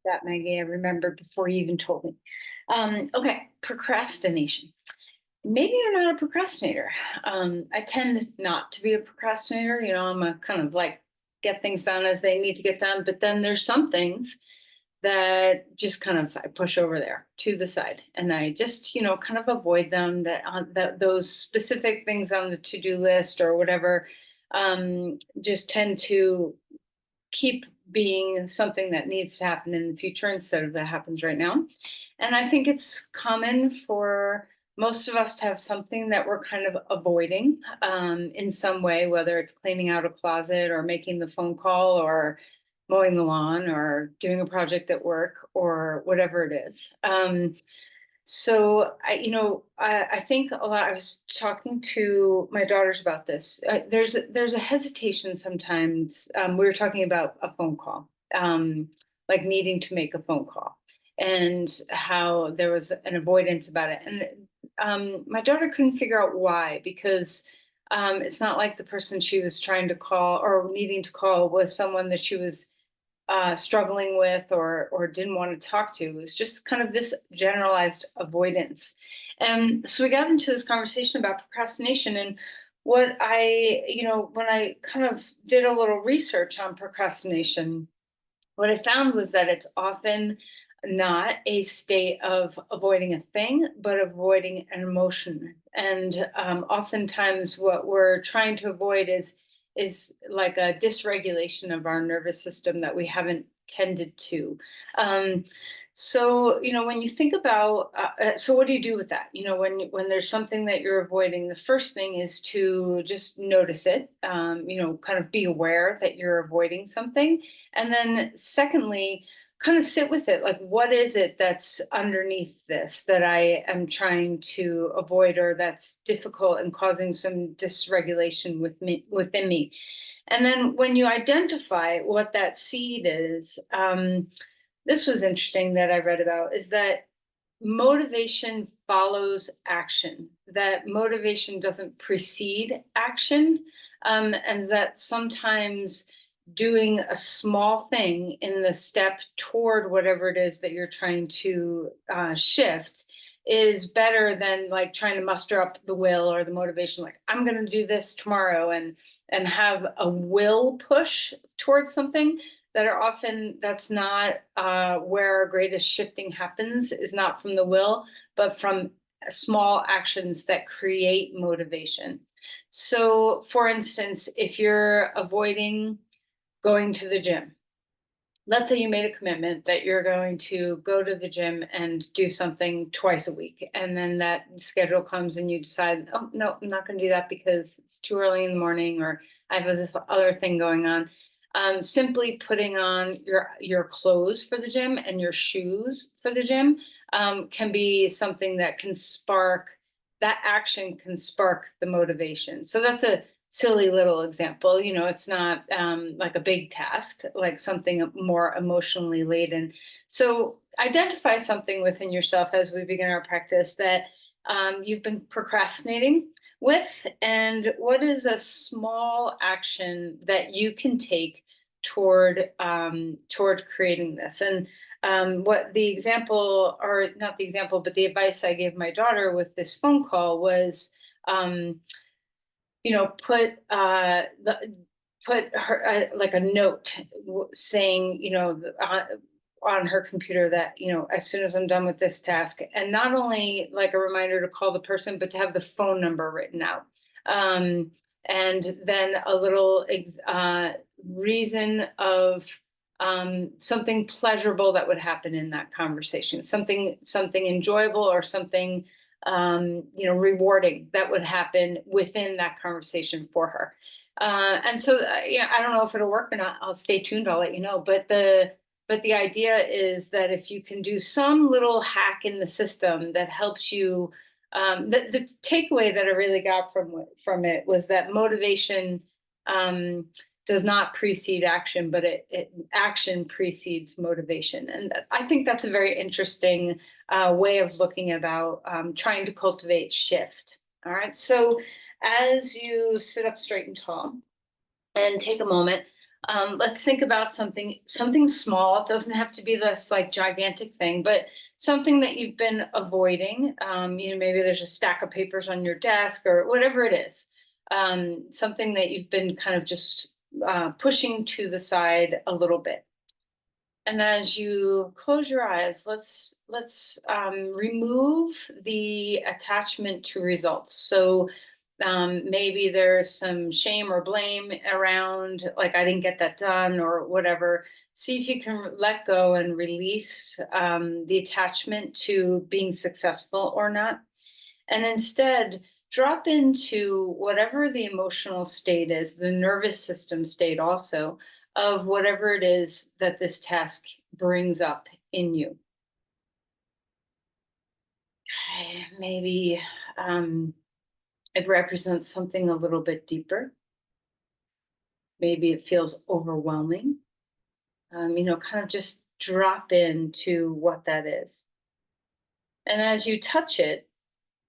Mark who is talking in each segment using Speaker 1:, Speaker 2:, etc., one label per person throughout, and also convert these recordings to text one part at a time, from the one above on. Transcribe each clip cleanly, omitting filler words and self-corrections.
Speaker 1: that, Maggie. I remember before you even told me. Okay, procrastination. Maybe you're not a procrastinator. I tend not to be a procrastinator. I'm a kind of like get things done as they need to get done. But then there's some things that just kind of I push over there to the side, and I just kind of avoid them. That those specific things on the to-do list or whatever just tend to keep being something that needs to happen in the future instead of that happens right now. And I think it's common for most of us to have something that we're kind of avoiding in some way, whether it's cleaning out a closet or making the phone call or mowing the lawn or doing a project at work or whatever it is. So I think a lot. I was talking to my daughters about this. There's a hesitation sometimes. We were talking about a phone call, like needing to make a phone call, and how there was an avoidance about it. And my daughter couldn't figure out why, because it's not like the person she was trying to call or needing to call was someone that she was struggling with or didn't want to talk to. It was just kind of this generalized avoidance. And so we got into this conversation about procrastination. And when I kind of did a little research on procrastination, what I found was that it's often not a state of avoiding a thing, but avoiding an emotion. And oftentimes, what we're trying to avoid is like a dysregulation of our nervous system that we haven't tended to. Um, so when you think about, so what do you do with that? When there's something that you're avoiding, the first thing is to just notice it. Kind of be aware that you're avoiding something, and then secondly, kind of sit with it. Like, what is it that's underneath this that I am trying to avoid, or that's difficult and causing some dysregulation within me? And then when you identify what that seed is, this was interesting that I read about, is that motivation follows action, that motivation doesn't precede action, and that sometimes doing a small thing in the step toward whatever it is that you're trying to shift is better than like trying to muster up the will or the motivation, like I'm going to do this tomorrow, and have a will push towards something that are often, that's not where our greatest shifting happens, is not from the will, but from small actions that create motivation. So for instance, if you're avoiding going to the gym, let's say you made a commitment that you're going to go to the gym and do something twice a week, and then that schedule comes and you decide, oh no, I'm not going to do that because it's too early in the morning, or I have this other thing going on. Simply putting on your clothes for the gym and your shoes for the gym can be something that can spark, that action can spark the motivation. So that's a silly little example. It's not like a big task, like something more emotionally laden. So identify something within yourself as we begin our practice that you've been procrastinating with, and what is a small action that you can take toward creating this. And what the example, or not the example, but the advice I gave my daughter with this phone call was, put her like a note saying, on her computer that, as soon as I'm done with this task, and not only like a reminder to call the person, but to have the phone number written out. And then a little reason of something pleasurable that would happen in that conversation, something enjoyable, or something rewarding that would happen within that conversation for her. And so, I don't know if it'll work or not. I'll stay tuned. I'll let you know. But the idea is that if you can do some little hack in the system that helps you, the takeaway that I really got from it was that motivation does not precede action, but action precedes motivation. And I think that's a very interesting way of looking about trying to cultivate shift. All right. So as you sit up straight and tall and take a moment, Let's think about something small. It doesn't have to be this like gigantic thing, but something that you've been avoiding. Maybe there's a stack of papers on your desk or whatever it is. Something that you've been kind of just pushing to the side a little bit. And as you close your eyes, let's remove the attachment to results. So maybe there's some shame or blame around, like I didn't get that done or whatever. See if you can let go and release the attachment to being successful or not, and instead drop into whatever the emotional state is, the nervous system state also, of whatever it is that this task brings up in you. Okay, maybe um, it represents something a little bit deeper. Maybe it feels overwhelming. Kind of just drop into what that is. And as you touch it,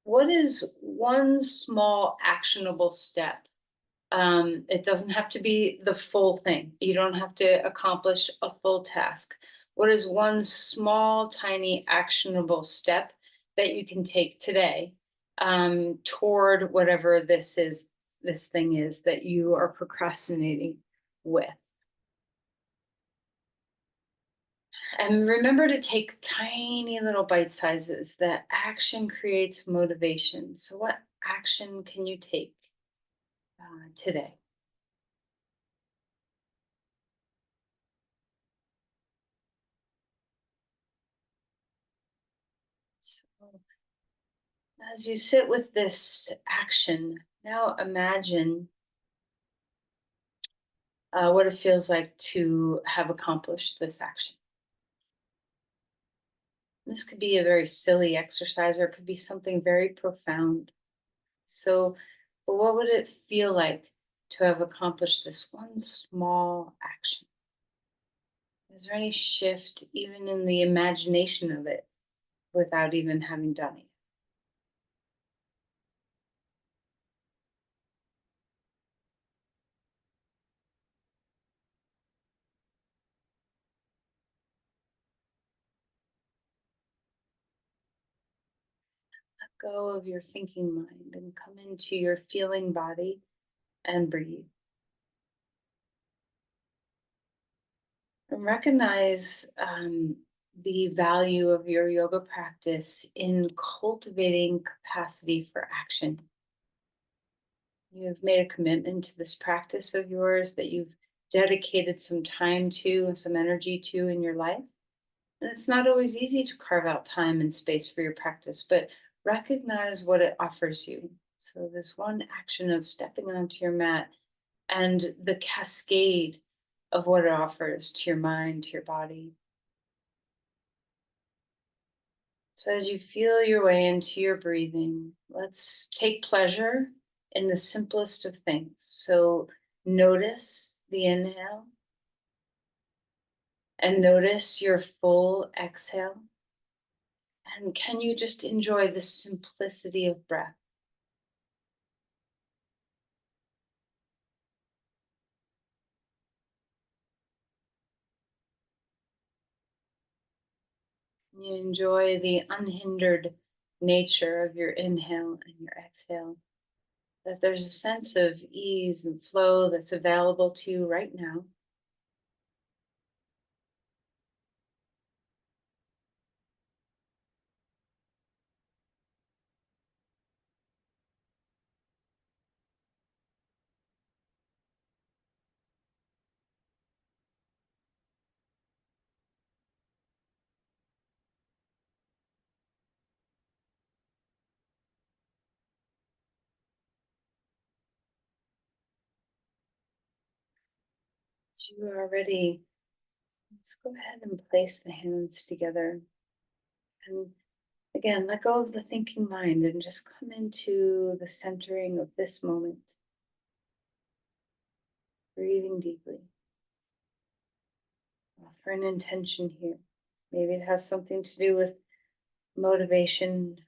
Speaker 1: what is one small actionable step? It doesn't have to be the full thing. You don't have to accomplish a full task. What is one small, tiny, actionable step that you can take today toward whatever this thing is that you are procrastinating with? And remember to take tiny little bite sizes. That action creates motivation. So, what action can you take today? So, as you sit with this action, now imagine what it feels like to have accomplished this action. This could be a very silly exercise or it could be something very profound. So, but what would it feel like to have accomplished this one small action? Is there any shift even in the imagination of it without even having done it? Let go of your thinking mind and come into your feeling body and breathe. And recognize the value of your yoga practice in cultivating capacity for action. You've made a commitment to this practice of yours that you've dedicated some time to and some energy to in your life. And it's not always easy to carve out time and space for your practice, but recognize what it offers you. So, this one action of stepping onto your mat and the cascade of what it offers to your mind, to your body. So, as you feel your way into your breathing, let's take pleasure in the simplest of things. So, notice the inhale and notice your full exhale. And can you just enjoy the simplicity of breath? You enjoy the unhindered nature of your inhale and your exhale. That there's a sense of ease and flow that's available to you right now. So you are ready. Let's go ahead and place the hands together. And again, let go of the thinking mind and just come into the centering of this moment, breathing deeply. Offer an intention here. Maybe it has something to do with motivation,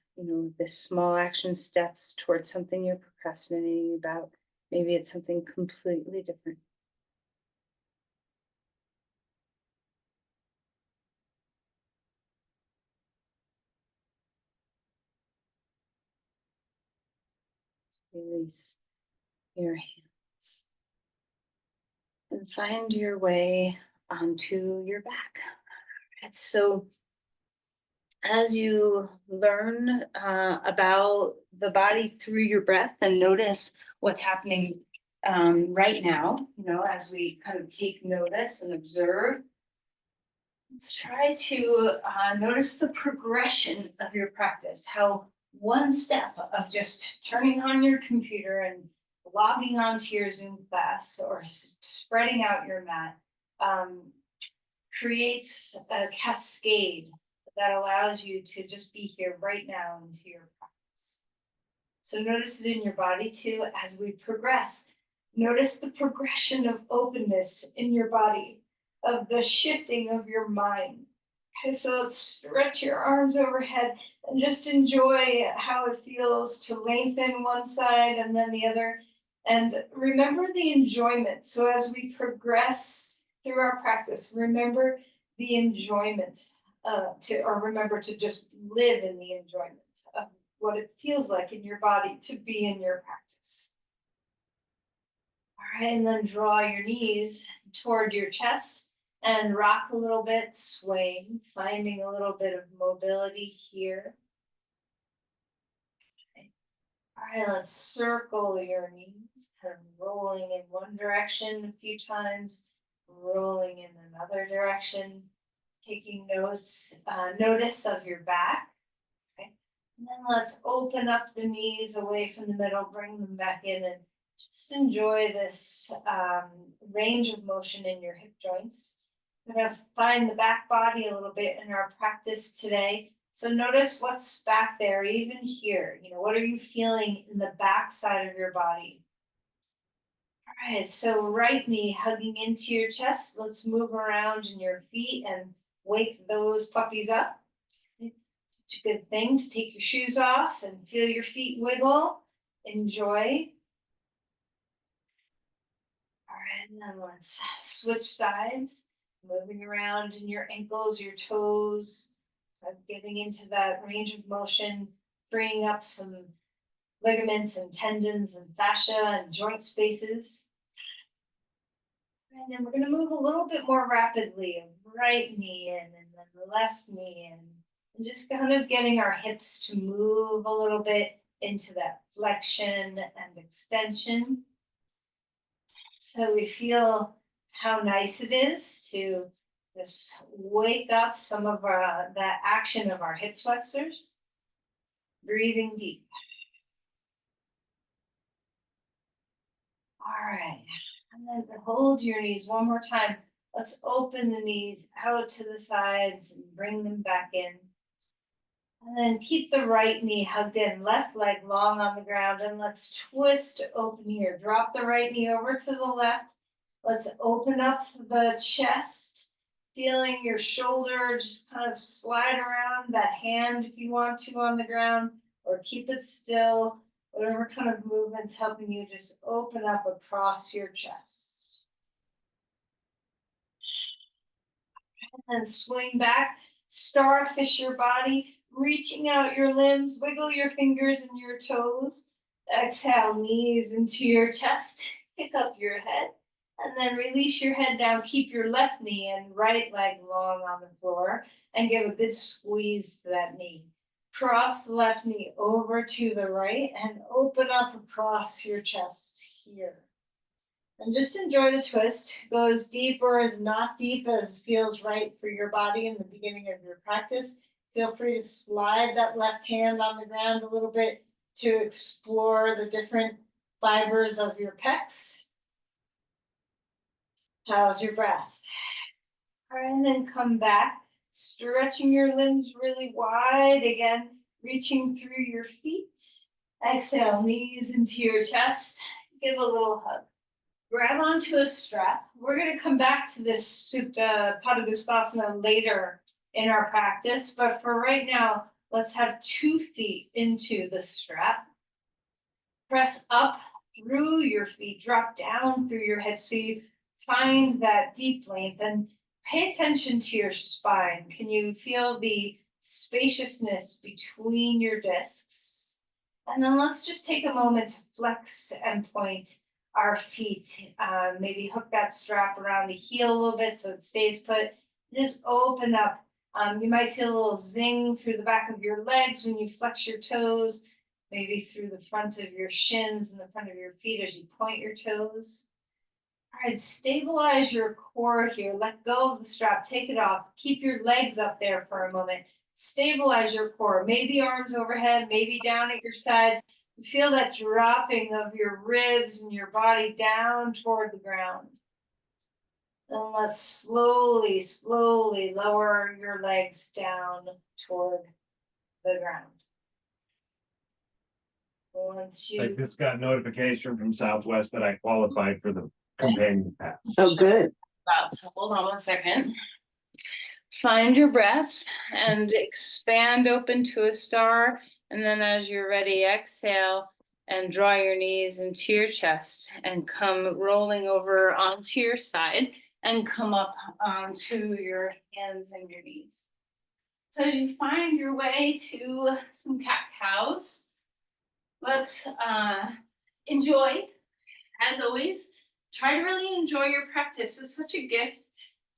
Speaker 1: this small action steps towards something you're procrastinating about. Maybe it's something completely different. Release your hands. And find your way onto your back. And so as you learn about the body through your breath and notice what's happening right now, as we kind of take notice and observe, let's try to notice the progression of your practice, how one step of just turning on your computer and logging onto your Zoom class or spreading out your mat um, creates a cascade that allows you to just be here right now into your practice. So notice it in your body too as we progress. Notice the progression of openness in your body, of the shifting of your mind. Okay, so let's stretch your arms overhead and just enjoy how it feels to lengthen one side and then the other. And remember the enjoyment. So as we progress through our practice, remember the enjoyment remember to just live in the enjoyment of what it feels like in your body to be in your practice. All right, and then draw your knees toward your chest and rock a little bit, swaying, finding a little bit of mobility here. Okay. All right, let's circle your knees, kind of rolling in one direction a few times, rolling in another direction, taking notice of your back. Okay. And then let's open up the knees away from the middle, bring them back in, and just enjoy this range of motion in your hip joints. We're going to find the back body a little bit in our practice today. So notice what's back there, even here. What are you feeling in the back side of your body? All right, so right knee hugging into your chest. Let's move around in your feet and wake those puppies up. Such a good thing to take your shoes off and feel your feet wiggle. Enjoy. All right, and then let's switch sides, moving around in your ankles, your toes, getting into that range of motion, freeing up some ligaments and tendons and fascia and joint spaces. And then we're going to move a little bit more rapidly. Right knee in and then the left knee in. And just kind of getting our hips to move a little bit into that flexion and extension. So we feel how nice it is to just wake up some of that action of our hip flexors. Breathing deep. All right. And then hold your knees one more time. Let's open the knees out to the sides and bring them back in. And then keep the right knee hugged in, left leg long on the ground, and let's twist open here. Drop the right knee over to the left. Let's open up the chest, feeling your shoulder just kind of slide around that hand if you want to on the ground, or keep it still. Whatever kind of movement's helping you just open up across your chest. And then swing back, starfish your body, reaching out your limbs, wiggle your fingers and your toes. Exhale, knees into your chest, pick up your head, and then release your head down. Keep your left knee and right leg long on the floor, and give a good squeeze to that knee. Cross the left knee over to the right and open up across your chest here. And just enjoy the twist. Go as deep or as not deep as feels right for your body in the beginning of your practice. Feel free to slide that left hand on the ground a little bit to explore the different fibers of your pecs. How's your breath? All right, and then come back, stretching your limbs really wide again, reaching through your feet. Exhale, knees into your chest. Give a little hug. Grab onto a strap. We're going to come back to this Supta Padangusthasana later in our practice, but for right now, let's have 2 feet into the strap. Press up through your feet, drop down through your hips so you find that deep length, and pay attention to your spine. Can you feel the spaciousness between your discs? And then let's just take a moment to flex and point our feet. Maybe hook that strap around the heel a little bit so it stays put. Just open up. You might feel a little zing through the back of your legs when you flex your toes, maybe through the front of your shins and the front of your feet as you point your toes. All right, stabilize your core here. Let go of the strap, take it off. Keep your legs up there for a moment. Stabilize your core, maybe arms overhead, maybe down at your sides. Feel that dropping of your ribs and your body down toward the ground. Then let's slowly, slowly lower your legs down toward the ground.
Speaker 2: I just got notification from Southwest that I qualified for the companion pass.
Speaker 3: Oh, good.
Speaker 1: So hold on 1 second. Find your breath and expand open to a star. And then as you're ready, exhale and draw your knees into your chest and come rolling over onto your side and come up onto your hands and your knees. So as you find your way to some cat-cows, let's enjoy, as always. Try to really enjoy your practice. It's such a gift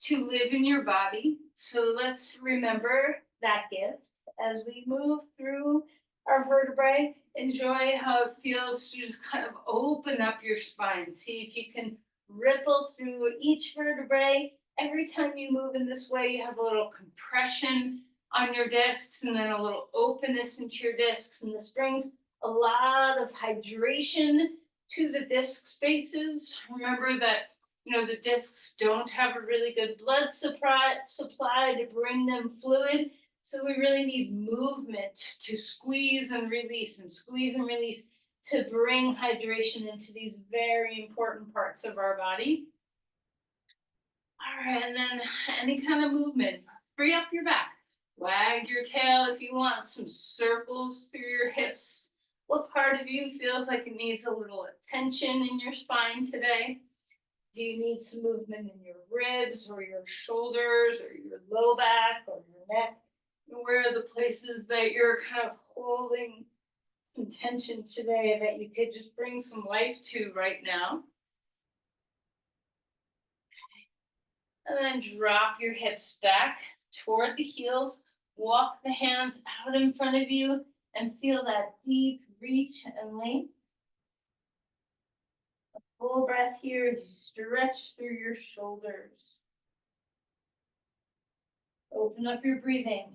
Speaker 1: to live in your body. So let's remember that gift as we move through our vertebrae. Enjoy how it feels to just kind of open up your spine. See if you can ripple through each vertebrae. Every time you move in this way, you have a little compression on your discs and then a little openness into your discs. And this brings a lot of hydration to the disc spaces. Remember that the discs don't have a really good blood supply to bring them fluid. So we really need movement to squeeze and release to bring hydration into these very important parts of our body. All right, and then any kind of movement, free up your back. Wag your tail if you want, some circles through your hips. What part of you feels like it needs a little attention in your spine today? Do you need some movement in your ribs or your shoulders or your low back or your neck? And where are the places that you're kind of holding some tension today that you could just bring some life to right now? And then drop your hips back toward the heels. Walk the hands out in front of you and feel that deep reach and length. A full breath here as you stretch through your shoulders. Open up your breathing.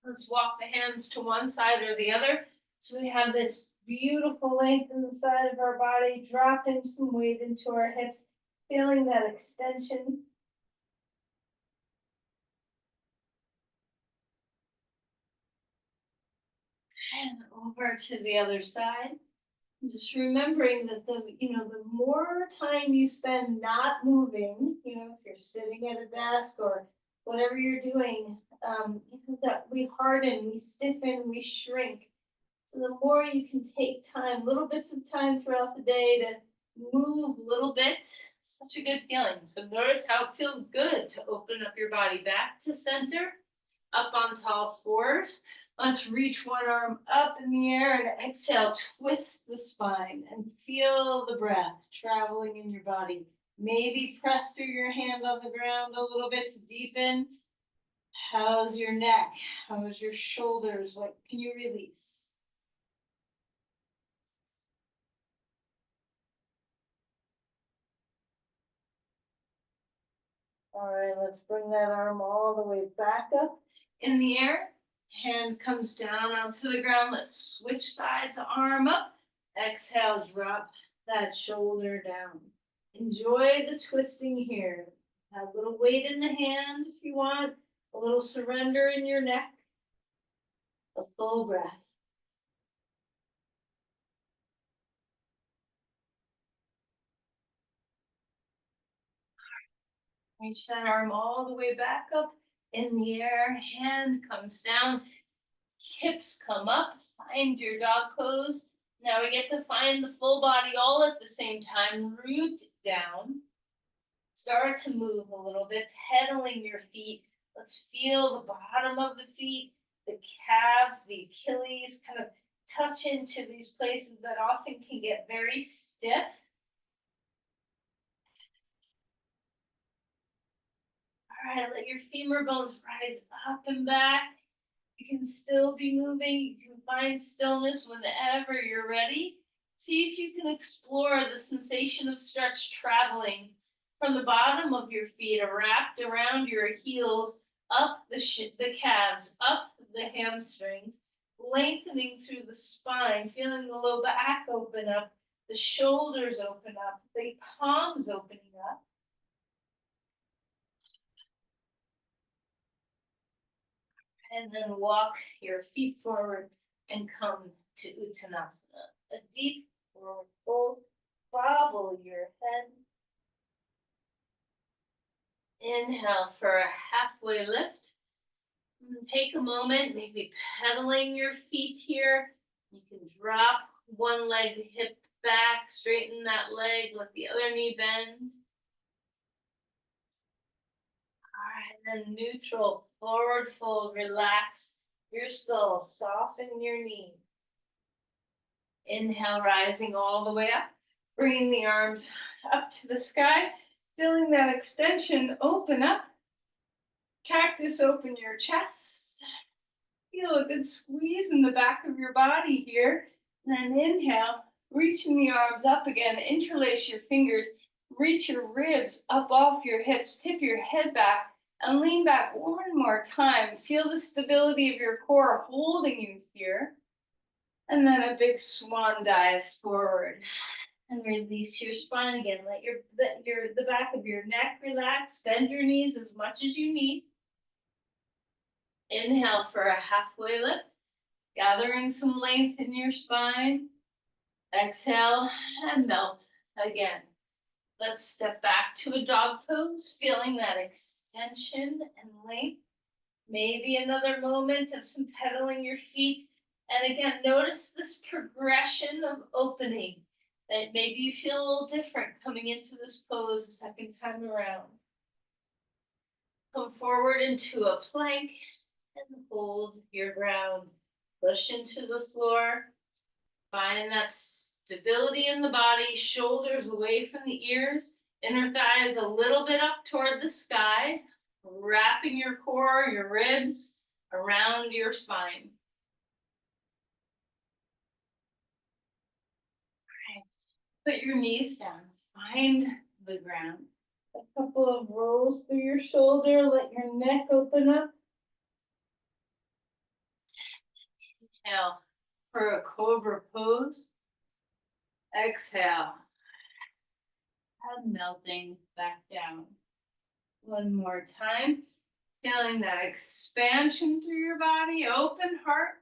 Speaker 1: Let's walk the hands to one side or the other. So we have this beautiful length in the side of our body, dropping some weight into our hips, feeling that extension. And over to the other side. Just remembering that the more time you spend not moving, if you're sitting at a desk or whatever you're doing, that we harden, we stiffen, we shrink. So the more you can take time, little bits of time throughout the day to move a little bit, such a good feeling. So notice how it feels good to open up your body back to center, up on tall fours. Let's reach one arm up in the air and exhale, twist the spine and feel the breath traveling in your body. Maybe press through your hand on the ground a little bit to deepen. How's your neck? How's your shoulders? What can you release? All right, let's bring that arm all the way back up in the air. Hand comes down onto the ground. Let's switch sides, arm up. Exhale, drop that shoulder down. Enjoy the twisting here. Have a little weight in the hand if you want, a little surrender in your neck. A full breath. Reach that arm all the way back up in the air. Hand comes down. Hips come up. Find your dog pose. Now we get to find the full body all at the same time. Root down. Start to move a little bit, pedaling your feet. Let's feel the bottom of the feet, the calves, the Achilles, kind of
Speaker 3: touch into these places that often can get very stiff. All right, let your femur bones rise up and back. You can still be moving. You can find stillness whenever you're ready. See if you can explore the sensation of stretch traveling from the bottom of your feet, wrapped around your heels, up the calves, up the hamstrings, lengthening through the spine, feeling the low back open up, the shoulders open up, the palms opening up. And then walk your feet forward and come to Uttanasana. A deep forward fold, bobble your head. Inhale for a halfway lift. And take a moment, maybe pedaling your feet here. You can drop one leg hip back, straighten that leg, let the other knee bend. All right, then neutral, forward fold, relax your skull, soften your knees. Inhale, rising all the way up, bringing the arms up to the sky, feeling that extension, open up. Cactus, open your chest. Feel a good squeeze in the back of your body here. And then inhale, reaching the arms up again, interlace your fingers, reach your ribs up off your hips, tip your head back, and lean back one more time. Feel the stability of your core holding you here. And then a big swan dive forward. And release your spine again. Let the back of your neck relax. Bend your knees as much as you need. Inhale for a halfway lift. Gathering some length in your spine. Exhale and melt again. Let's step back to a dog pose, feeling that extension and length. Maybe another moment of some pedaling your feet. And again, notice this progression of opening. That maybe you feel a little different coming into this pose the second time around. Come forward into a plank and hold your ground. Push into the floor. Find that stability in the body, shoulders away from the ears, inner thighs a little bit up toward the sky, wrapping your core, your ribs around your spine. Put your knees down, find the ground. A couple of rolls through your shoulder, let your neck open up. Inhale for a cobra pose. Exhale. And melting back down. One more time. Feeling that expansion through your body, open heart.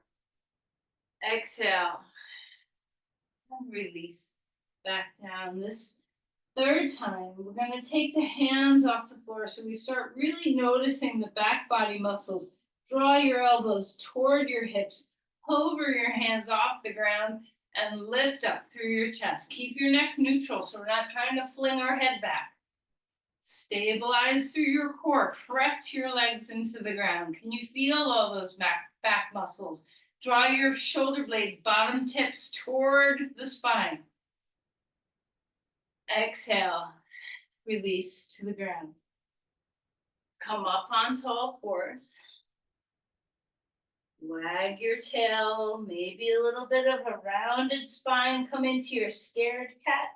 Speaker 3: Exhale. And release. Back down. This third time, we're going to take the hands off the floor so we start really noticing the back body muscles. Draw your elbows toward your hips, hover your hands off the ground, and lift up through your chest. Keep your neck neutral so we're not trying to fling our head back. Stabilize through your core. Press your legs into the ground. Can you feel all those back muscles? Draw your shoulder blade bottom tips toward the spine. Exhale, release to the ground. Come up onto all fours. Wag your tail, maybe a little bit of a rounded spine. Come into your scared cat.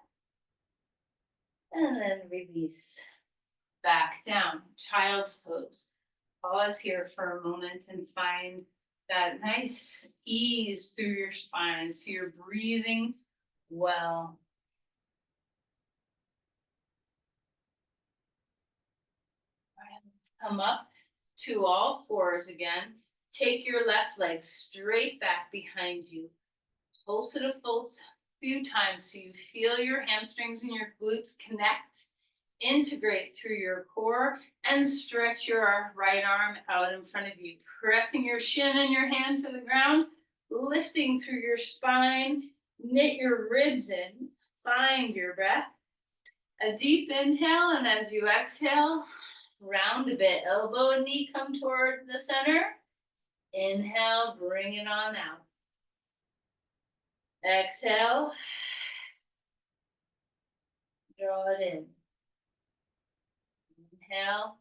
Speaker 3: And then release. Back down, child's pose. Pause here for a moment and find that nice ease through your spine so you're breathing well. Come up to all fours again. Take your left leg straight back behind you. Pulse it a few times so you feel your hamstrings and your glutes connect. Integrate through your core and stretch your right arm out in front of you. Pressing your shin and your hand to the ground. Lifting through your spine. Knit your ribs in. Find your breath. A deep inhale, and as you exhale, round a bit, elbow and knee come toward the center. Inhale, bring it on out. Exhale. Draw it in. Inhale.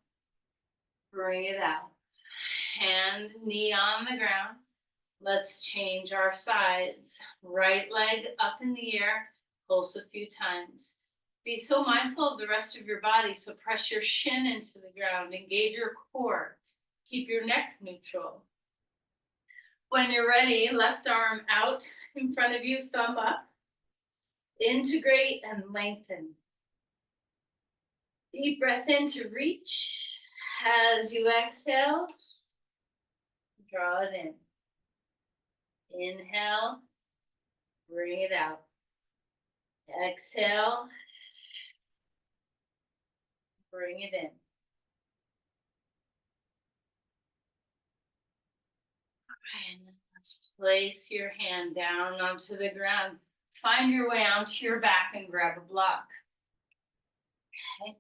Speaker 3: Bring it out. Hand, knee on the ground. Let's change our sides. Right leg up in the air. Pulse a few times. Be so mindful of the rest of your body. So press your shin into the ground. Engage your core. Keep your neck neutral. When you're ready, left arm out in front of you, thumb up. Integrate and lengthen. Deep breath in to reach. As you exhale, draw it in. Inhale, bring it out. Exhale, bring it in. And let's place your hand down onto the ground. Find your way onto your back and grab a block. Okay.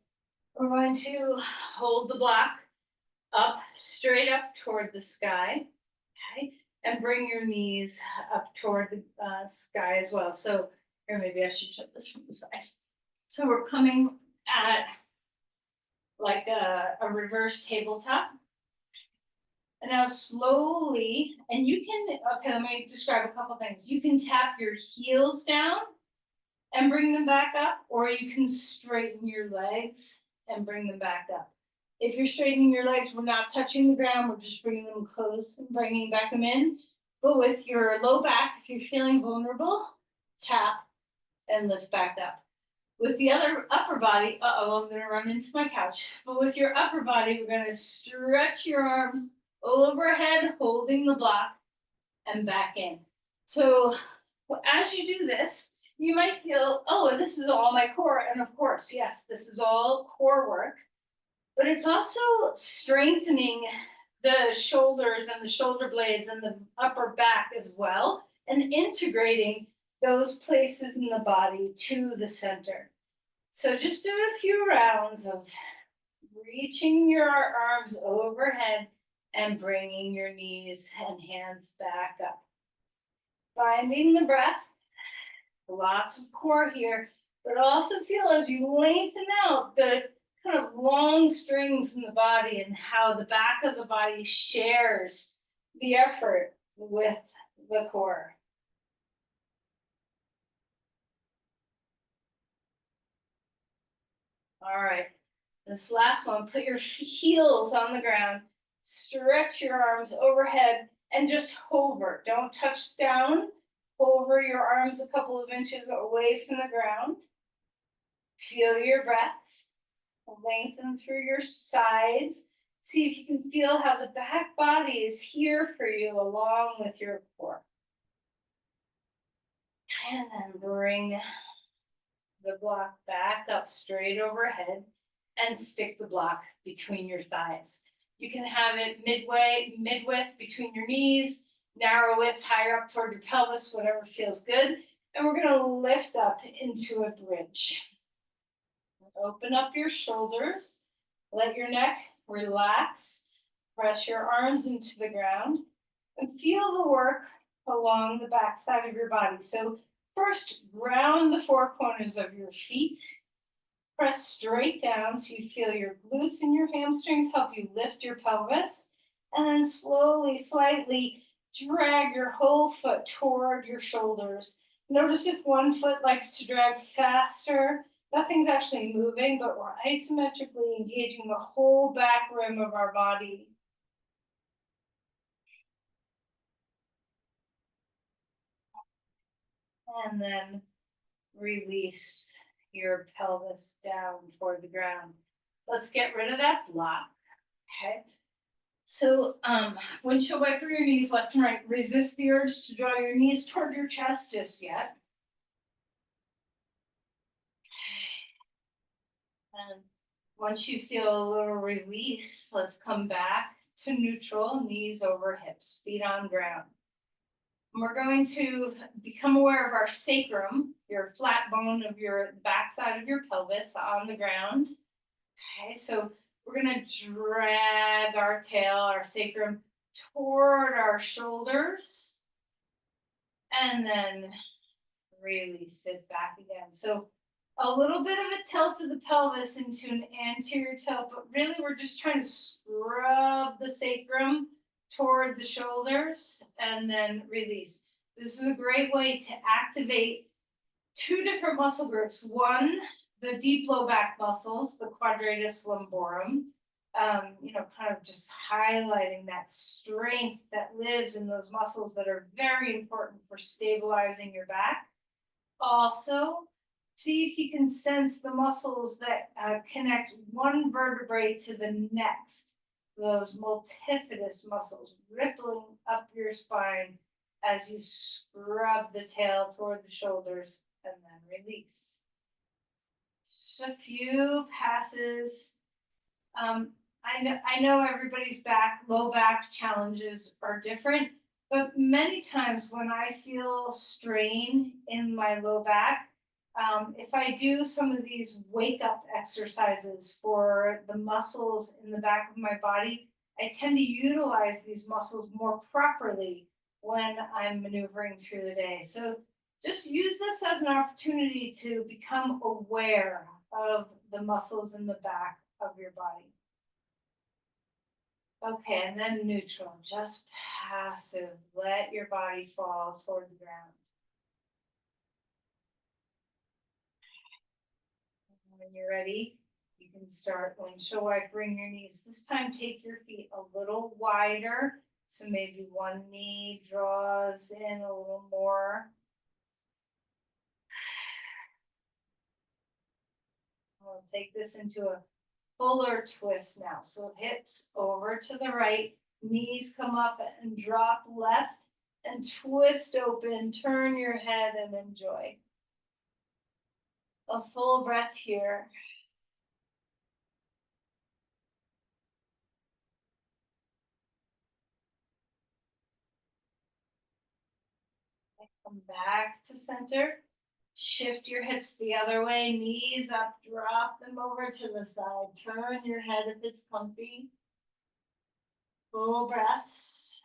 Speaker 3: We're going to hold the block up, straight up toward the sky. Okay. And bring your knees up toward the sky as well. So here, maybe I should shut this from the side. So we're coming at like a reverse tabletop. And now slowly, and you can, okay, let me describe a couple things. You can tap your heels down and bring them back up, or you can straighten your legs and bring them back up. If you're straightening your legs, we're not touching the ground, we're just bringing them close and bringing back them in. But with your low back, if you're feeling vulnerable, tap and lift back up. With the other upper body, I'm gonna run into my couch. But with your upper body, we're gonna stretch your arms overhead, holding the block, and back in. So as you do this, you might feel, oh, this is all my core. And of course, yes, this is all core work, but it's also strengthening the shoulders and the shoulder blades and the upper back as well, and integrating those places in the body to the center. So just do a few rounds of reaching your arms overhead and bringing your knees and hands back up. Finding the breath, lots of core here, but also feel as you lengthen out the kind of long strings in the body and how the back of the body shares the effort with the core. All right, this last one, put your heels on the ground, stretch your arms overhead, and just hover. Don't touch down. Hover your arms a couple of inches away from the ground. Feel your breath. Lengthen through your sides. See if you can feel how the back body is here for you along with your core. And then bring the block back up straight overhead and stick the block between your thighs. You can have it mid-width between your knees, narrow width higher up toward your pelvis, whatever feels good. And we're gonna lift up into a bridge. Open up your shoulders, let your neck relax, press your arms into the ground, and feel the work along the back side of your body. So first, ground the four corners of your feet. Press straight down so you feel your glutes and your hamstrings help you lift your pelvis. And then slowly, slightly drag your whole foot toward your shoulders. Notice if one foot likes to drag faster, nothing's actually moving, but we're isometrically engaging the whole back rim of our body. And then release your pelvis down toward the ground. Let's get rid of that block. Okay. So windshield wiper your knees left and right. Resist the urge to draw your knees toward your chest just yet. And once you feel a little release, let's come back to neutral, knees over hips, feet on ground. And we're going to become aware of our sacrum, your flat bone of your backside of your pelvis on the ground. Okay, so we're gonna drag our tail, our sacrum, toward our shoulders. And then Release it back again. So a little bit of a tilt of the pelvis into an anterior tilt, but really we're just trying to scrub the sacrum toward the shoulders and then release. This is a great way to activate two different muscle groups. One, the deep low back muscles, the quadratus lumborum, kind of just highlighting that strength that lives in those muscles that are very important for stabilizing your back. Also, see if you can sense the muscles that connect one vertebrae to the next. Those multifidus muscles rippling up your spine as you scrub the tail toward the shoulders and then release. Just a few passes. I know everybody's low back challenges are different, but many times when I feel strain in my low back, if I do some of these wake up exercises for the muscles in the back of my body, I tend to utilize these muscles more properly when I'm maneuvering through the day. So just use this as an opportunity to become aware of the muscles in the back of your body. Okay, and then neutral, just passive. Let your body fall toward the ground. When you're ready, you can start windshield wide, bring your knees. This time, take your feet a little wider. So maybe one knee draws in a little more. We'll take this into a fuller twist now. So hips over to the right, knees come up and drop left, and twist open, turn your head and enjoy. A full breath here. Come back to center. Shift your hips the other way, knees up, drop them over to the side. Turn your head if it's comfy. Full breaths.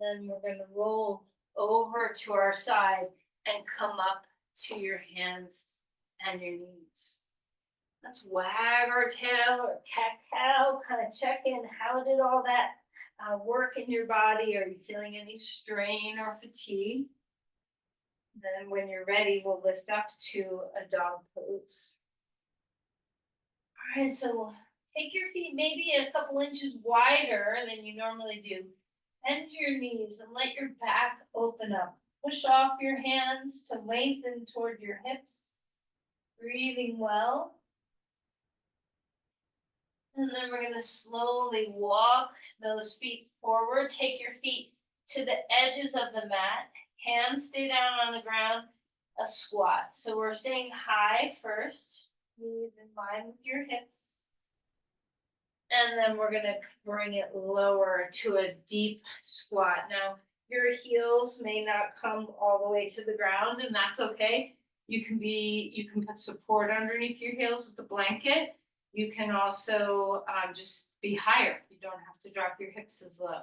Speaker 3: Then we're going to roll over to our side and come up to your hands and your knees. Let's wag our tail or cat-cow, kind of check in. How did all that work in your body? Are you feeling any strain or fatigue? Then when you're ready, we'll lift up to a dog pose. All right, so take your feet maybe a couple inches wider than you normally do. Bend your knees and let your back open up. Push off your hands to lengthen toward your hips. Breathing well. And then we're going to slowly walk those feet forward. Take your feet to the edges of the mat. Hands stay down on the ground. A squat. So we're staying high first. Knees in line with your hips. And then we're going to bring it lower to a deep squat. Now, your heels may not come all the way to the ground, and that's okay. You can put support underneath your heels with the blanket. You can also just be higher. You don't have to drop your hips as low.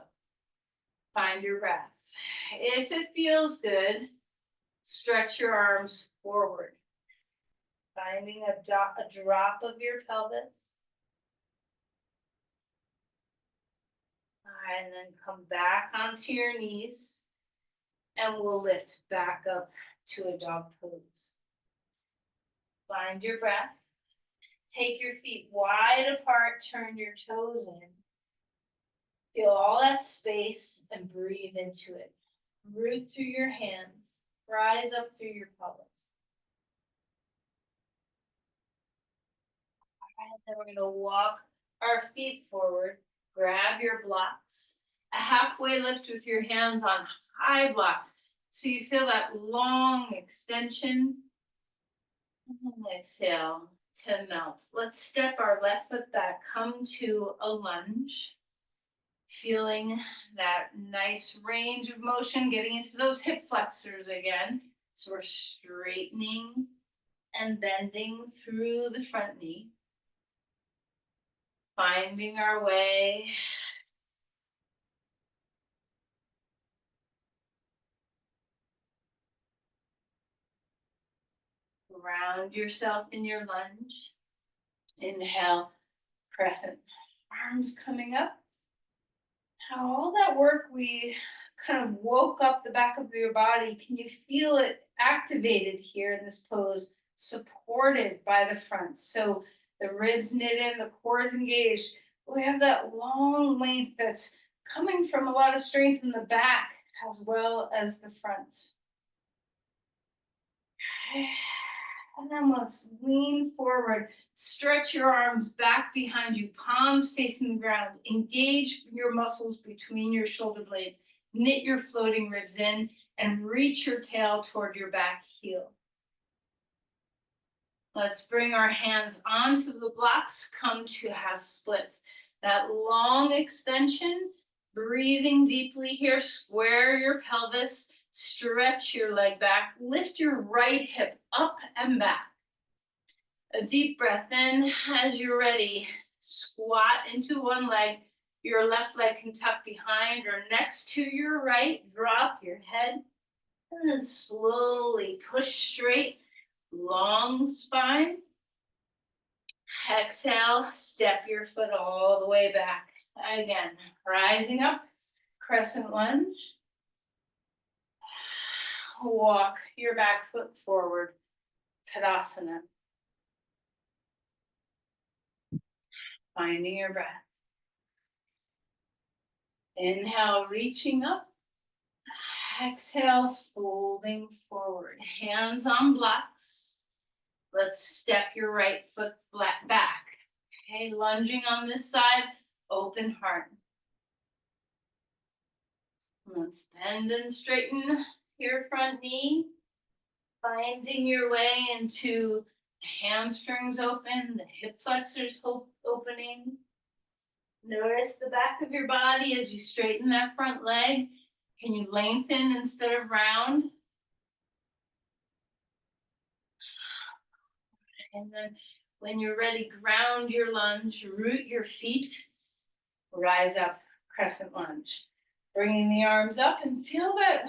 Speaker 3: Find your breath. If it feels good, stretch your arms forward. Finding a drop of your pelvis. All right, and then come back onto your knees. And we'll lift back up to a dog pose. Find your breath. Take your feet wide apart, turn your toes in. Feel all that space and breathe into it. Root through your hands, rise up through your pelvis. All right, then we're gonna walk our feet forward, grab your blocks, a halfway lift with your hands on high blocks. So you feel that long extension. And then exhale to melt. Let's step our left foot back, come to a lunge. Feeling that nice range of motion, getting into those hip flexors again. So we're straightening and bending through the front knee. Finding our way. Ground yourself in your lunge. Inhale, crescent, arms coming up. How all that work, we kind of woke up the back of your body. Can you feel it activated here in this pose, supported by the front? So the ribs knit in, the core is engaged. We have that long length that's coming from a lot of strength in the back as well as the front. And then let's lean forward, stretch your arms back behind you, palms facing the ground, engage your muscles between your shoulder blades, knit your floating ribs in, and reach your tail toward your back heel. Let's bring our hands onto the blocks, come to half splits. That long extension, breathing deeply here, square your pelvis, stretch your leg back, lift your right hip up and back. A deep breath in. As you're ready, squat into one leg. Your left leg can tuck behind or next to your right. Drop your head and then slowly push straight. Long spine. Exhale, step your foot all the way back. Again, rising up, crescent lunge. Walk your back foot forward, Tadasana. Finding your breath. Inhale, reaching up. Exhale, folding forward. Hands on blocks. Let's step your right foot flat back. Okay, lunging on this side, open heart. Let's bend and straighten your front knee. Finding your way into the hamstrings open, the hip flexors opening. Notice the back of your body as you straighten that front leg. Can you lengthen instead of round? And then when you're ready, ground your lunge, root your feet, rise up, crescent lunge. Bringing the arms up and feel that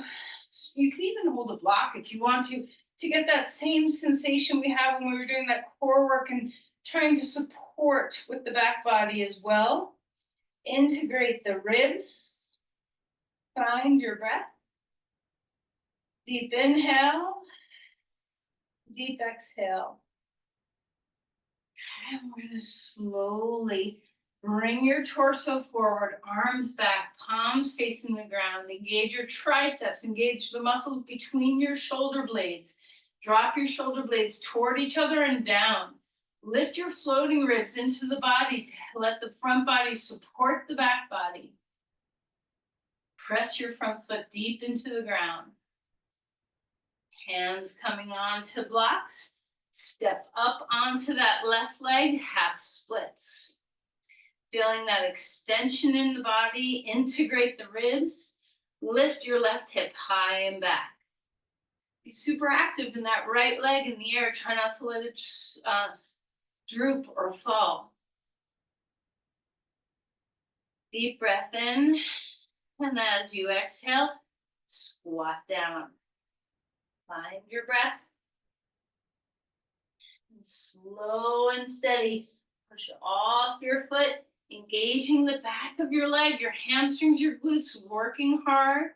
Speaker 3: you can even hold a block if you want to get that same sensation we have when we were doing that core work and trying to support with the back body as well. Integrate the ribs. Find your breath. Deep inhale. Deep exhale. And we're going to slowly bring your torso forward, arms back, palms facing the ground. Engage your triceps, engage the muscles between your shoulder blades. Drop your shoulder blades toward each other and down. Lift your floating ribs into the body to let the front body support the back body. Press your front foot deep into the ground. Hands coming onto blocks. Step up onto that left leg, half splits. Feeling that extension in the body, integrate the ribs. Lift your left hip high and back. Be super active in that right leg in the air. Try not to let it droop or fall. Deep breath in. And as you exhale, squat down. Find your breath. And slow and steady, push off your foot, engaging the back of your leg, your hamstrings, your glutes, working hard.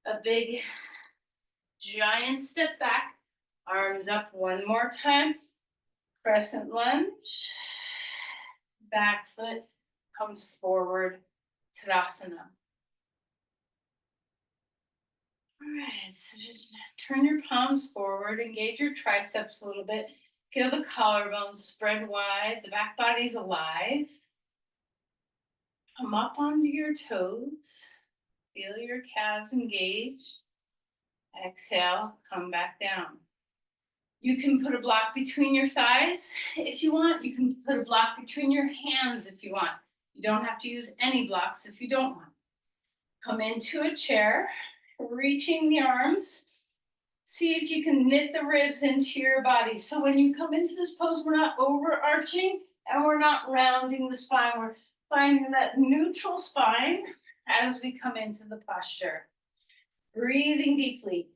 Speaker 3: A big, giant step back. Arms up one more time. Crescent lunge. Back foot comes forward. Tadasana. All right, so just turn your palms forward, engage your triceps a little bit. Feel the collarbones spread wide, the back body's alive. Come up onto your toes. Feel your calves engaged. Exhale, come back down. You can put a block between your thighs if you want. You can put a block between your hands if you want. You don't have to use any blocks if you don't want. Come into a chair, reaching the arms. See if you can knit the ribs into your body. So when you come into this pose, we're not overarching. And we're not rounding the spine, we're finding that neutral spine as we come into the posture. Breathing deeply.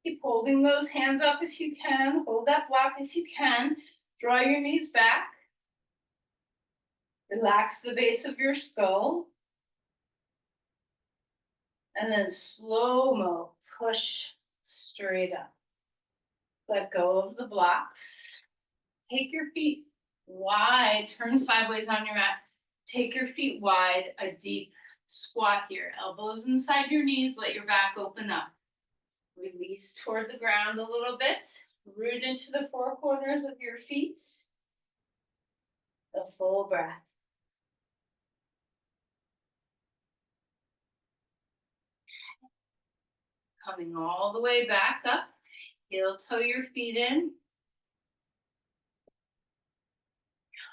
Speaker 3: Keep holding those hands up if you can. Hold that block if you can. Draw your knees back. Relax the base of your skull. And then slow-mo, push straight up. Let go of the blocks. Take your feet wide, turn sideways on your mat. Take your feet wide, a deep squat here. Elbows inside your knees, let your back open up. Release toward the ground a little bit. Root into the four corners of your feet. A full breath. Coming all the way back up. Heel toe your feet in.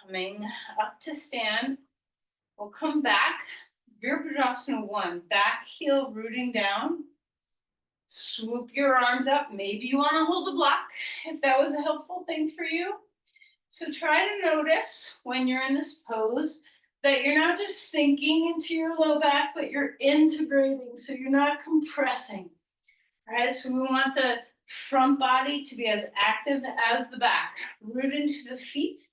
Speaker 3: Coming up to stand. We'll come back. Virabhadrasana 1. Back heel rooting down. Swoop your arms up. Maybe you want to hold the block if that was a helpful thing for you. So try to notice when you're in this pose that you're not just sinking into your low back, but you're integrating. So you're not compressing. All right, so we want the front body to be as active as the back. Root into the feet.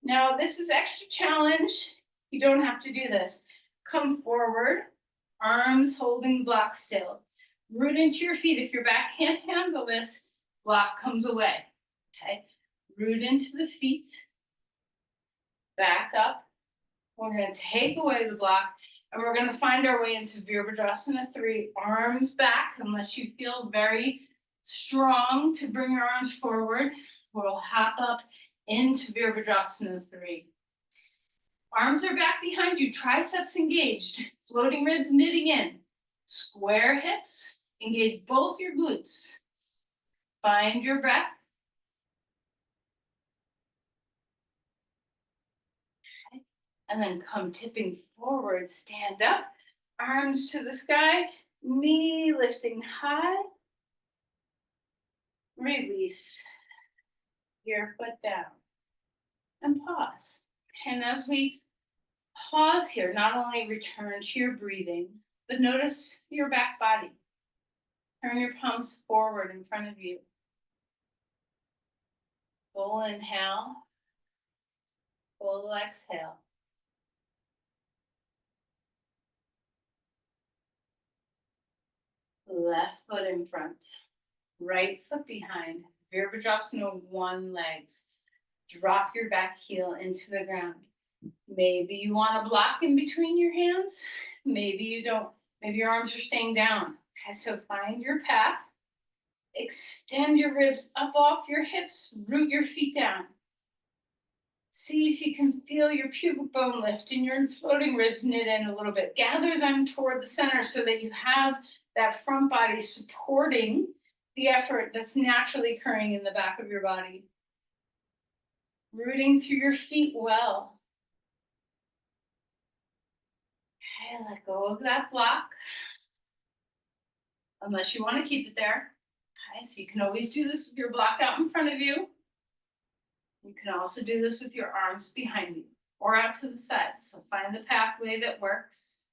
Speaker 3: Now, this is extra challenge. You don't have to do this. Come forward, arms holding the block still. Root into your feet. If your back can't handle this, block comes away. Okay, root into the feet. Back up. We're going to take away the block. And we're going to find our way into Virabhadrasana 3, arms back, unless you feel very strong to bring your arms forward. We'll hop up into Virabhadrasana 3. Arms are back behind you, triceps engaged, floating ribs knitting in. Square hips, engage both your glutes. Find your breath. Okay. And then come tipping forward, stand up, arms to the sky, knee lifting high. Release your foot down and pause. And as we pause here, not only return to your breathing, but notice your back body. Turn your palms forward in front of you. Full inhale, full exhale. Left foot in front, right foot behind. Virabhadrasana 1 legs. Drop your back heel into the ground. Maybe you want a block in between your hands. Maybe you don't. Maybe your arms are staying down. Okay, so find your path. Extend your ribs up off your hips. Root your feet down. See if you can feel your pubic bone lift and your floating ribs knit in a little bit. Gather them toward the center so that you have that front body supporting the effort that's naturally occurring in the back of your body. Rooting through your feet well. Okay, let go of that block. Unless you want to keep it there. Okay, so you can always do this with your block out in front of you. You can also do this with your arms behind you or out to the side. So find the pathway that works.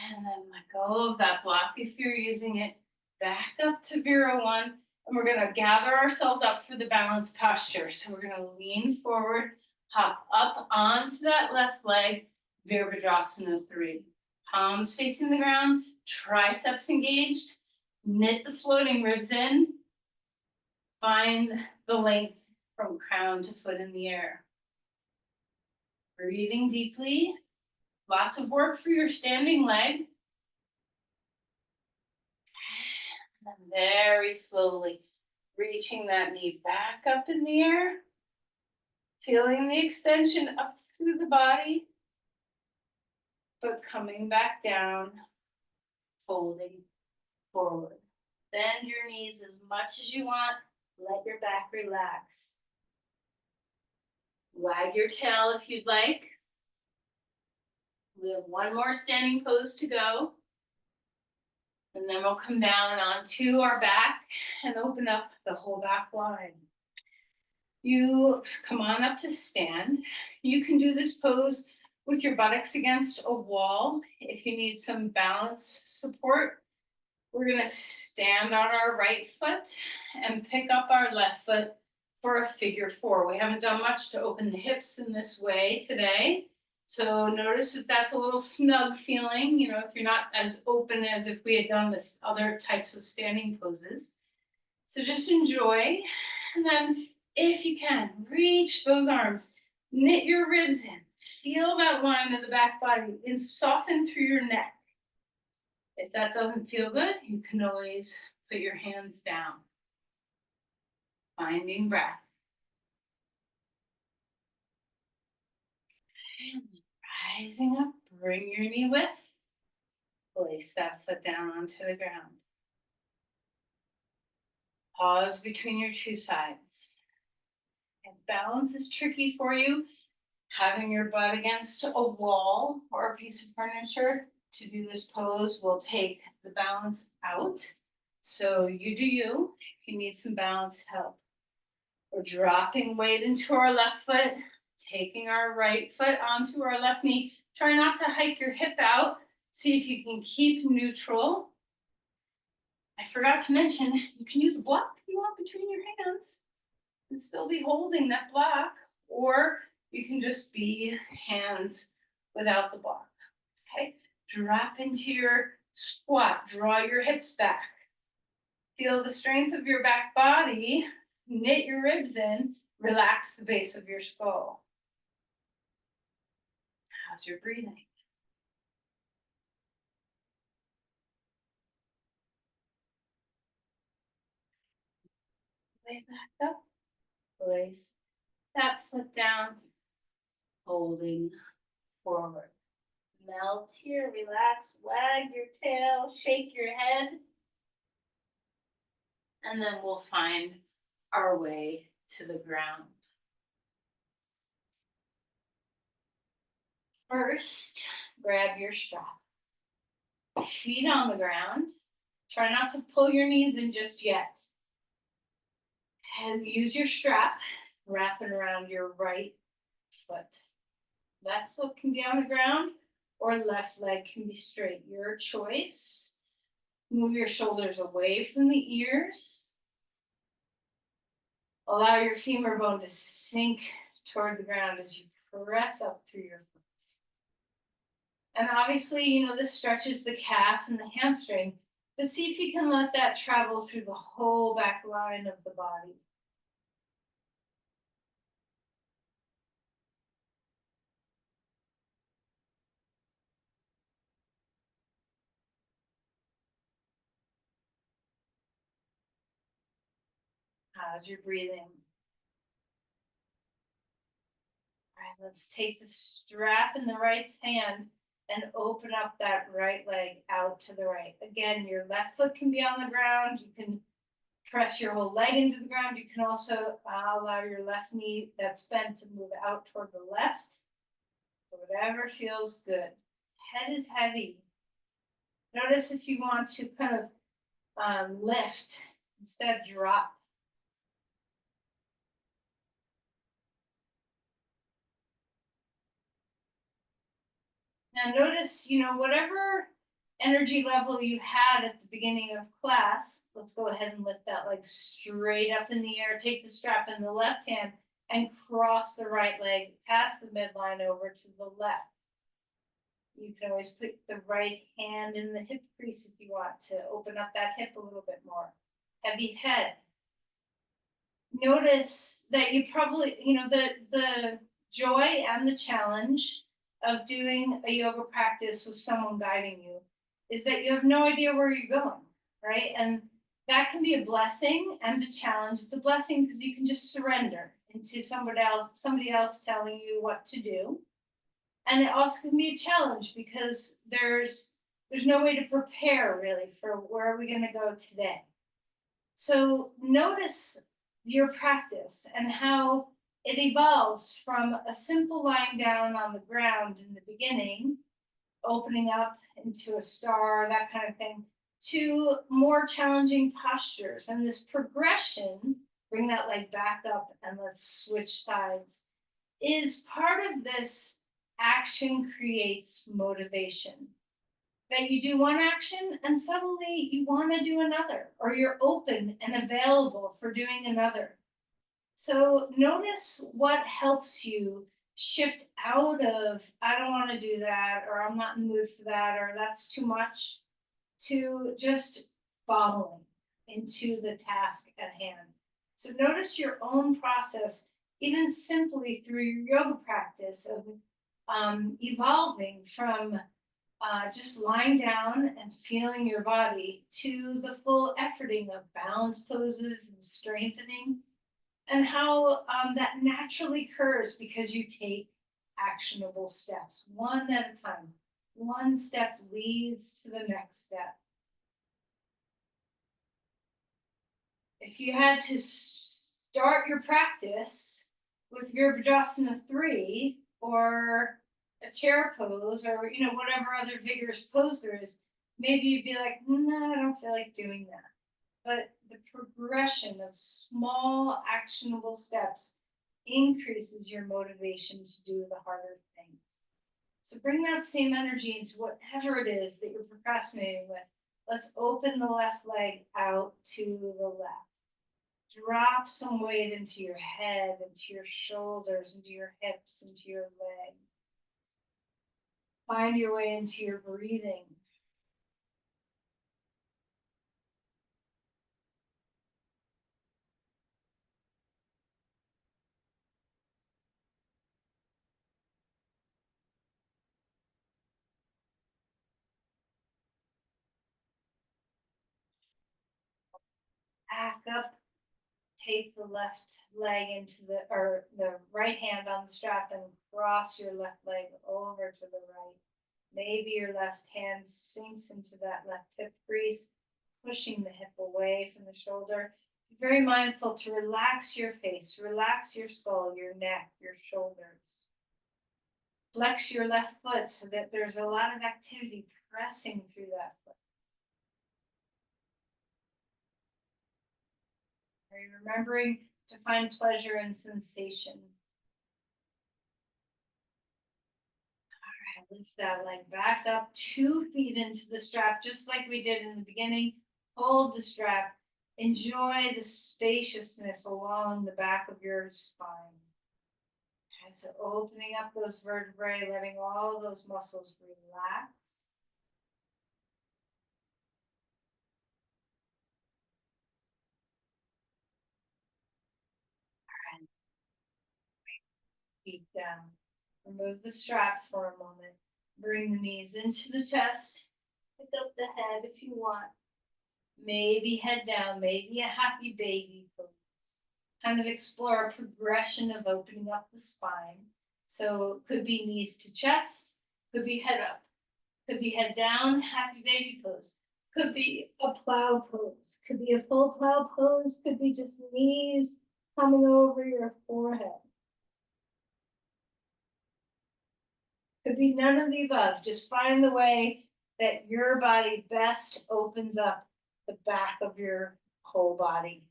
Speaker 3: And then let go of that block if you're using it. Back up to Vira 1. And we're going to gather ourselves up for the balanced posture. So we're going to lean forward, hop up onto that left leg, Virabhadrasana 3. Palms facing the ground, triceps engaged. Knit the floating ribs in. Find the length from crown to foot in the air. Breathing deeply. Lots of work for your standing leg. And then very slowly reaching that knee back up in the air. Feeling the extension up through the body. But coming back down, folding forward. Bend your knees as much as you want. Let your back relax. Wag your tail if you'd like. We have one more standing pose to go. And then we'll come down onto our back and open up the whole back line. You come on up to stand. You can do this pose with your buttocks against a wall if you need some balance support. We're gonna stand on our right foot and pick up our left foot for a figure four. We haven't done much to open the hips in this way today. So notice if that's a little snug feeling, you know, if you're not as open as if we had done this other types of standing poses. So just enjoy. And then if you can, reach those arms, knit your ribs in, feel that line of the back body and soften through your neck. If that doesn't feel good, you can always put your hands down. Finding breath. And rising up, bring your knee width. Place that foot down onto the ground. Pause between your two sides. If balance is tricky for you, having your butt against a wall or a piece of furniture to do this pose will take the balance out. So you do you. If you need some balance help. We're dropping weight into our left foot, taking our right foot onto our left knee. Try not to hike your hip out. See if you can keep neutral. I forgot to mention, you can use a block if you want between your hands and still be holding that block, or you can just be hands without the block. Okay, drop into your squat, draw your hips back. Feel the strength of your back body, knit your ribs in, relax the base of your skull. How's your breathing? Lay back up, place that foot down, holding forward. Melt here, relax, wag your tail, shake your head. And then we'll find our way to the ground. First, grab your strap. Feet on the ground. Try not to pull your knees in just yet. And use your strap, wrap it around your right foot. Left foot can be on the ground or left leg can be straight. Your choice. Move your shoulders away from the ears. Allow your femur bone to sink toward the ground as you press up through your foot. And obviously, you know, this stretches the calf and the hamstring, but see if you can let that travel through the whole back line of the body. How's your breathing? All right, let's take the strap in the right hand and open up that right leg out to the right. Again, your left foot can be on the ground. You can press your whole leg into the ground. You can also allow your left knee that's bent to move out toward the left. So whatever feels good. Head is heavy. Notice if you want to kind of lift, instead drop. Now notice, you know, whatever energy level you had at the beginning of class, let's go ahead and lift that leg straight up in the air. Take the strap in the left hand and cross the right leg past the midline over to the left. You can always put the right hand in the hip crease if you want to open up that hip a little bit more. Heavy head. Notice that you probably, you know, the joy and the challenge of doing a yoga practice with someone guiding you is that you have no idea where you're going, right? And that can be a blessing and a challenge. It's a blessing because you can just surrender into somebody else telling you what to do. And it also can be a challenge because there's no way to prepare really for where are we going to go today. So notice your practice and how it evolves from a simple lying down on the ground in the beginning, opening up into a star, that kind of thing, to more challenging postures. And this progression Bring that leg back up and let's switch sides. Is part of this action creates motivation. That you do one action and suddenly you want to do another, or you're open and available for doing another. So notice what helps you shift out of, I don't want to do that, or I'm not in the mood for that, or that's too much, to just following into the task at hand. So notice your own process, even simply through your yoga practice of evolving from just lying down and feeling your body to the full efforting of balance poses and strengthening, and how that naturally occurs because you take actionable steps one at a time. One step leads to the next step. If you had to start your practice with Virabhadrasana 3 or a chair pose, or whatever other vigorous pose there is, maybe you'd be like, no, I don't feel like doing that. But the progression of small actionable steps increases your motivation to do the harder things. So bring that same energy into whatever it is that you're procrastinating with. Let's open the left leg out to the left. Drop some weight into your head, into your shoulders, into your hips, into your leg. Find your way into your breathing. Back up. Take the left leg into the right hand on the strap and cross your left leg over to the right. Maybe your left hand sinks into that left hip crease, pushing the hip away from the shoulder. Be very mindful to relax your face, relax your skull, your neck, your shoulders. Flex your left foot so that there's a lot of activity pressing through that foot. Are you remembering to find pleasure and sensation? All right, lift that leg back up, 2 feet into the strap, just like we did in the beginning. Hold the strap. Enjoy the spaciousness along the back of your spine. Okay, so opening up those vertebrae, letting all those muscles relax. And feet down. Remove the strap for a moment. Bring the knees into the chest. Pick up the head if you want. Maybe head down, maybe a happy baby pose. Kind of explore a progression of opening up the spine. So it could be knees to chest, could be head up, could be head down, happy baby pose. Could be a plow pose, could be a full plow pose, could be just knees coming over your forehead. Could be none of the above. Just find the way that your body best opens up the back of your whole body.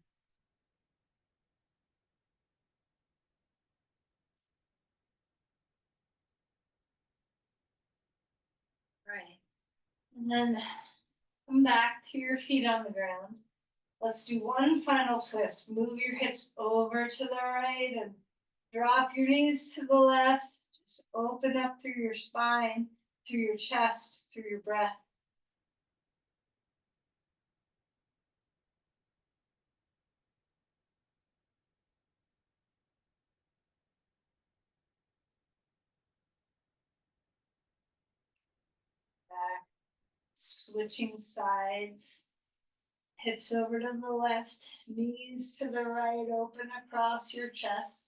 Speaker 3: Right. And then come back to your feet on the ground. Let's do one final twist. Move your hips over to the right and drop your knees to the left. Just open up through your spine, through your chest, through your breath. Back. Switching sides. Hips over to the left, knees to the right, open across your chest.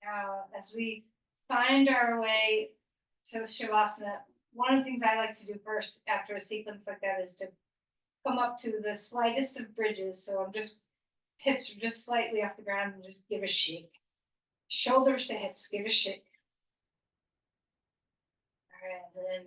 Speaker 3: Now, as we find our way to Shavasana, one of the things I like to do first after a sequence like that is to
Speaker 1: come up to the slightest of bridges, so I'm just, hips are just slightly off the ground and just give a shake. Shoulders to hips, give a shake. All right, then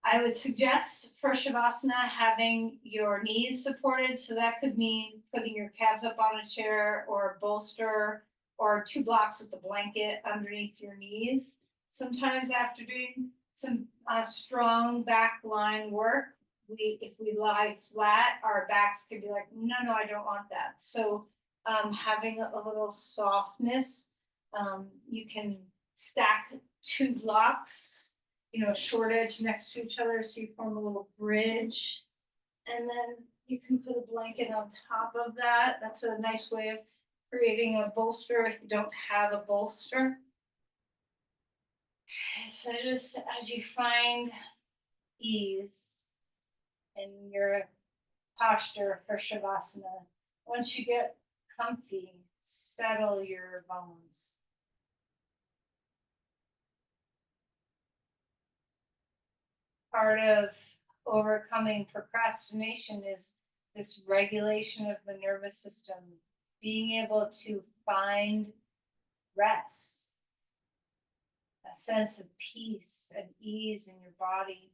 Speaker 1: I would suggest for Shavasana having your knees supported, so that could mean putting your calves up on a chair or a bolster or 2 blocks with the blanket underneath your knees. Sometimes after doing some strong back line work, if we lie flat, our backs could be like, no, I don't want that. So having a little softness, you can stack 2 blocks, short edge next to each other, so you form a little bridge. And then you can put a blanket on top of that. That's a nice way of creating a bolster if you don't have a bolster. So just as you find ease in your posture for Shavasana, once you get comfy, settle your bones. Part of overcoming procrastination is this regulation of the nervous system, being able to find rest, a sense of peace and ease in your body.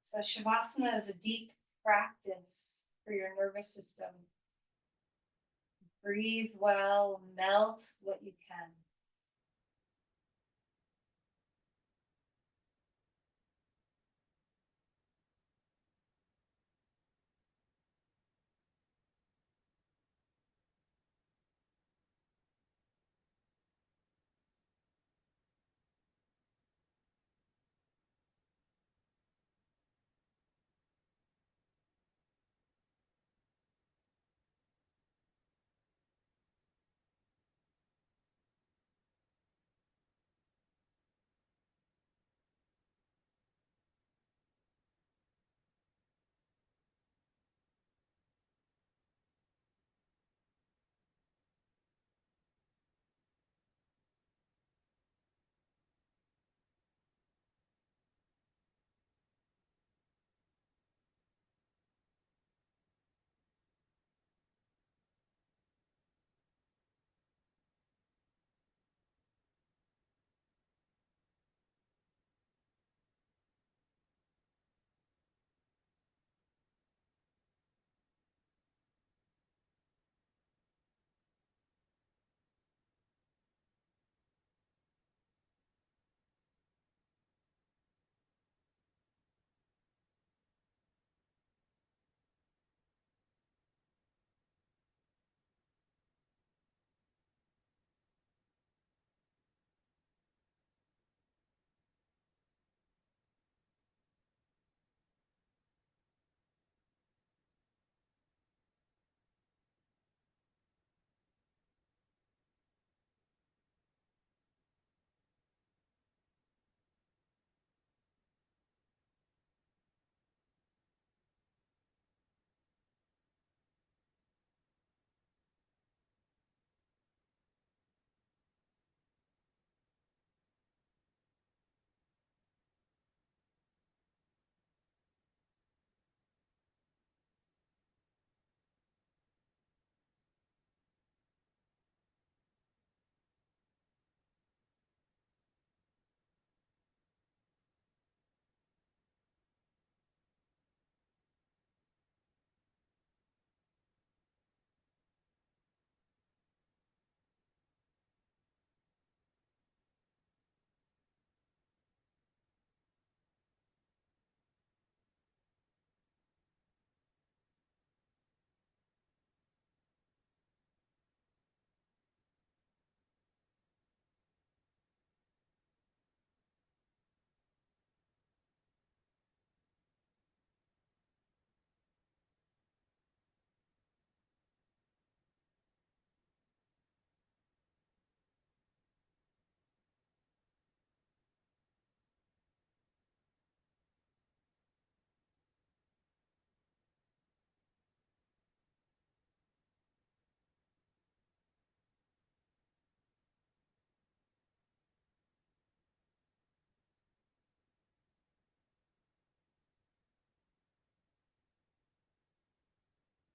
Speaker 1: So Shavasana is a deep practice for your nervous system. Breathe well, melt what you can.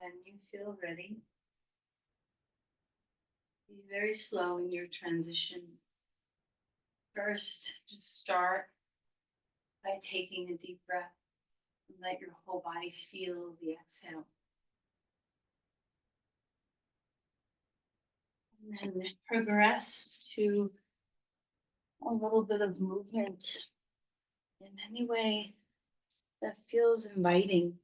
Speaker 3: When you feel ready, be very slow in your transition. First, just start by taking a deep breath and let your whole body feel the exhale. And then progress to a little bit of movement in any way that feels inviting.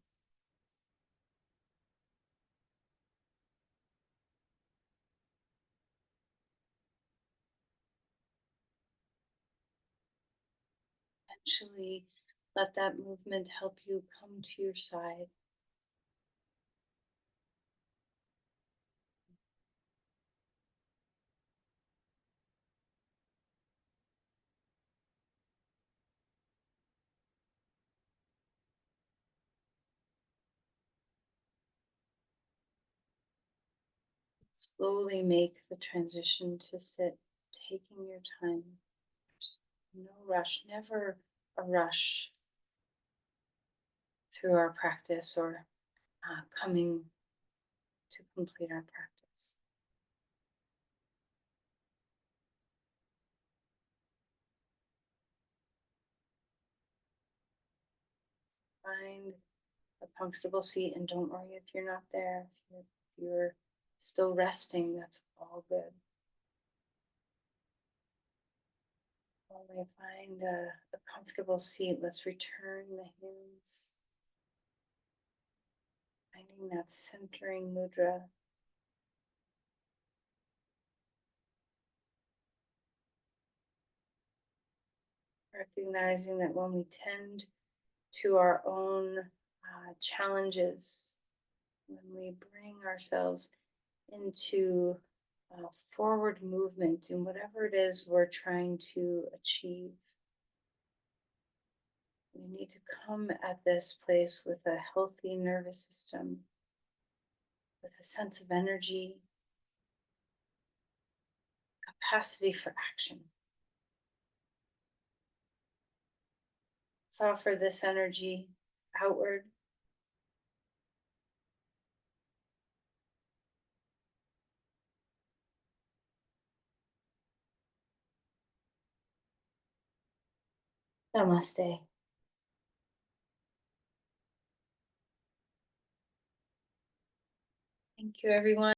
Speaker 3: Eventually, let that movement help you come to your side. Slowly make the transition to sit, taking your time. No rush, never a rush through our practice or coming to complete our practice. Find a comfortable seat, and don't worry if you're not there. If you're still resting, that's all good. While we find a comfortable seat, let's return the hands, finding that centering mudra. Recognizing that when we tend to our own challenges, when we bring ourselves into forward movement in whatever it is we're trying to achieve, we need to come at this place with a healthy nervous system, with a sense of energy, capacity for action. Let's offer this energy outward. Namaste. Thank you, everyone.